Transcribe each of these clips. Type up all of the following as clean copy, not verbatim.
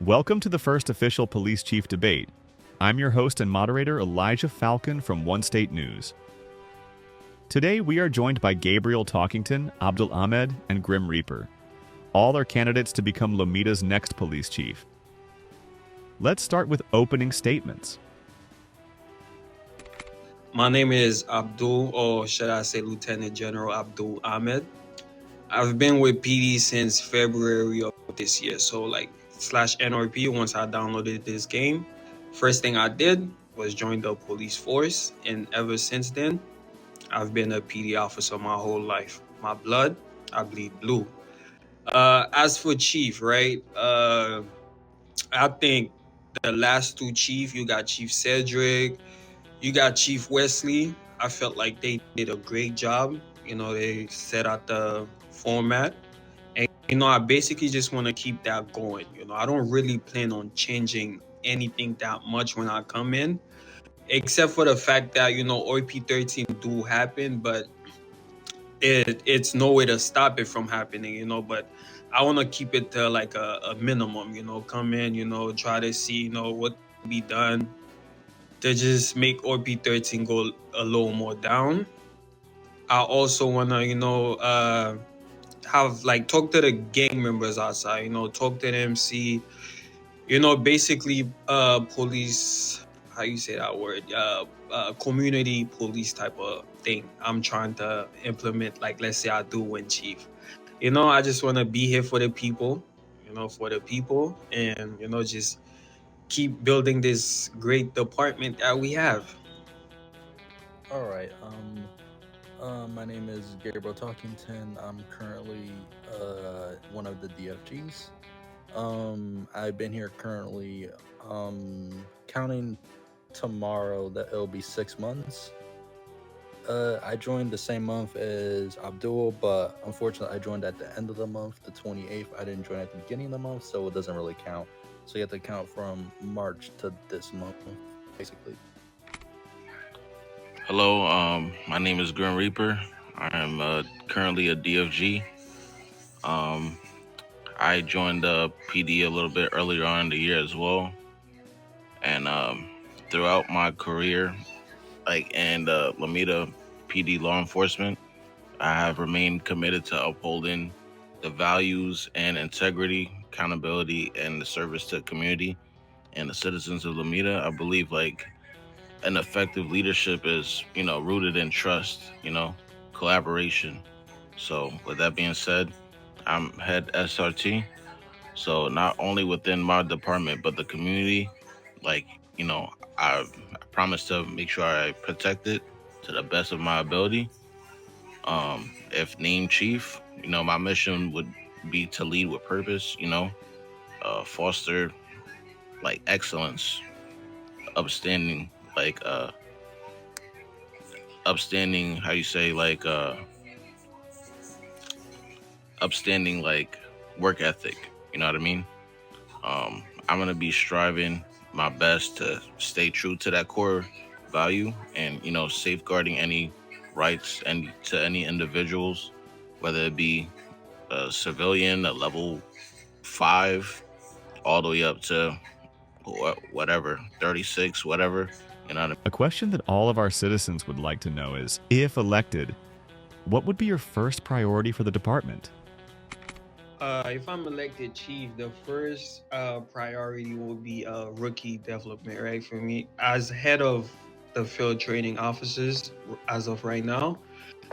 Welcome to the first official police chief debate. I'm your host and moderator, Elijah Falcon from One State News. Today we are joined by Gabriel Talkington, Abdul Ahmed, and Grim Reaper. All are candidates to become Lomida's next police chief. Let's start with opening statements. My name is Abdul, or should I say Lieutenant General Abdul Ahmed. I've been with PD since February of this year. So /NRP, once I downloaded this game, first thing I did was join the police force. And ever since then, I've been a PD officer my whole life. My blood, I bleed blue. As for chief, right? I think the last two chief, you got Chief Cedric, you got Chief Wesley. I felt like they did a great job. They set out the format. And, I basically just want to keep that going. I don't really plan on changing anything that much when I come in, except for the fact that, OP 13 do happen, but it's no way to stop it from happening, but I want to keep it to like a minimum, come in, try to see, what can be done to just make OP 13 go a little more down. I also want to, have talk to the gang members outside, talk to them, see, basically police, how you say that word, community police type of thing I'm trying to implement, let's say I do win chief. I just want to be here for the people, and just keep building this great department that we have. All right. My name is Gabriel Talkington. I'm currently one of the DFGs. I've been here currently, counting tomorrow that it'll be 6 months. I joined the same month as Abdul, but unfortunately I joined at the end of the month, the 28th. I didn't join at the beginning of the month, so it doesn't really count. So you have to count from March to this month, basically. Hello, my name is Grim Reaper. I am currently a DFG. I joined the PD a little bit earlier on in the year as well. And throughout my career, in the Lomita PD law enforcement, I have remained committed to upholding the values and integrity, accountability, and the service to the community and the citizens of Lomita. I believe an effective leadership is, rooted in trust, collaboration. So with that being said, I'm head SRT. So not only within my department, but the community, I promise to make sure I protect it to the best of my ability. If named chief, my mission would be to lead with purpose, foster excellence, upstanding, upstanding, how you say, upstanding work ethic, you know what I mean? I'm gonna be striving my best to stay true to that core value and safeguarding any rights and to any individuals, whether it be a civilian, a level 5, all the way up to whatever, 36, whatever. You know what I mean? A question that all of our citizens would like to know is, if elected, what would be your first priority for the department? If I'm elected chief, the first priority will be rookie development, right? For me, as head of the field training officers, as of right now,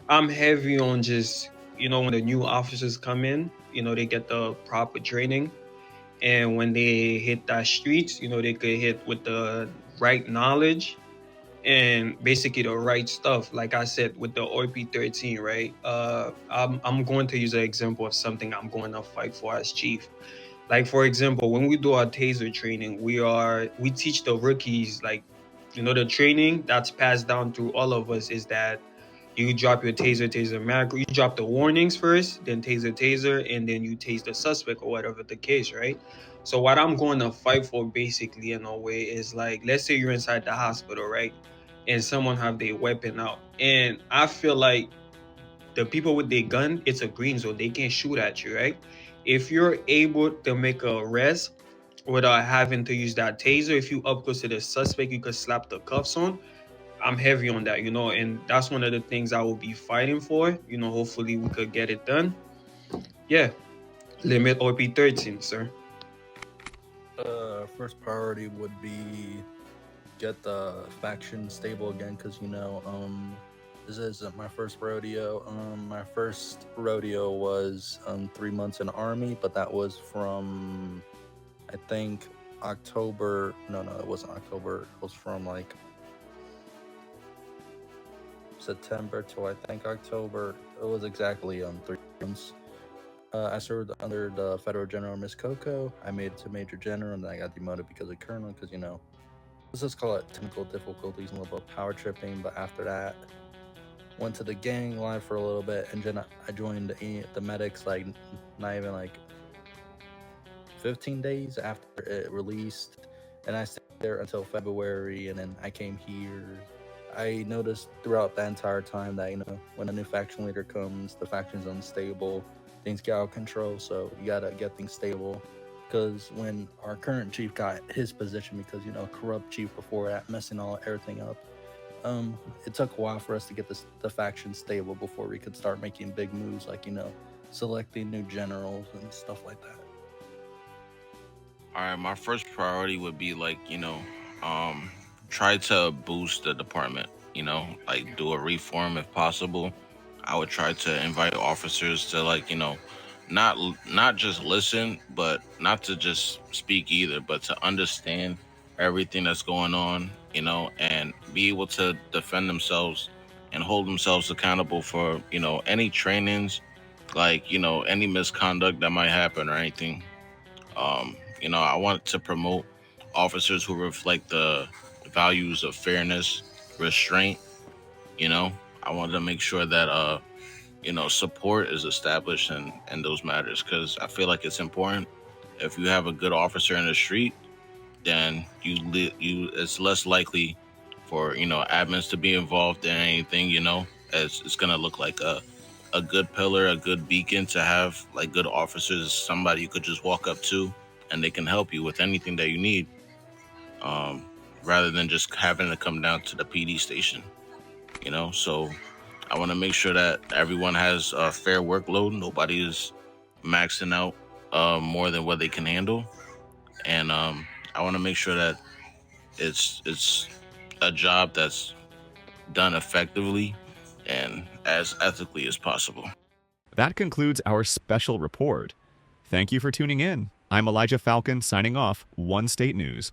I'm heavy on just, when the new officers come in, they get the proper training. And when they hit that streets, they could hit with the right knowledge and basically the right stuff. Like I said, with the OP 13, right? I'm going to use an example of something I'm going to fight for as chief. Like, for example, when we do our taser training, we teach the rookies, the training that's passed down to all of us is that you drop your taser macro, you drop the warnings first, then taser, and then you tase the suspect or whatever the case, right? So what I'm going to fight for basically in a way is let's say you're inside the hospital, right? And someone have their weapon out. And I feel like the people with their gun, it's a green zone. They can't shoot at you, right? If you're able to make a arrest without having to use that taser. If you up close to the suspect, you could slap the cuffs on. I'm heavy on that, and that's one of the things I will be fighting for. Hopefully we could get it done. Yeah, limit RP 13, sir. First priority would be get the faction stable again, because this isn't my first rodeo. My first rodeo was 3 months in army, but that was from I think October. No, it wasn't October. It was from like September to I think October. It was exactly 3 months. I served under the Federal General Miss Coco. I made it to Major General, and then I got demoted because of Colonel. Because let's just call it technical difficulties and a little bit of power tripping. But after that, went to the gang life for a little bit, and then I joined the medics like not even like 15 days after it released, and I stayed there until February, and then I came here. I noticed throughout that entire time that when a new faction leader comes, the faction's unstable, things get out of control. So you gotta get things stable. Because when our current chief got his position, because corrupt chief before that messing everything up, it took a while for us to get the faction stable before we could start making big moves, like selecting new generals and stuff like that. All right, my first priority would be try to boost the department. Like do a reform if possible. I would try to invite officers to not just listen, but not to just speak either, but to understand everything that's going on, and be able to defend themselves and hold themselves accountable for any trainings, any misconduct that might happen or anything. I want to promote officers who reflect the values of fairness, restraint. I want to make sure that support is established in those matters, because I feel like it's important. If you have a good officer in the street, then it's less likely for admins to be involved in anything. As it's gonna look like a good pillar, a good beacon to have like good officers, somebody you could just walk up to and they can help you with anything that you need, rather than just having to come down to the PD station. So I want to make sure that everyone has a fair workload. Nobody is maxing out more than what they can handle, and I want to make sure that it's a job that's done effectively and as ethically as possible. That concludes our special report. Thank you for tuning in. I'm Elijah Falcon signing off, One State News.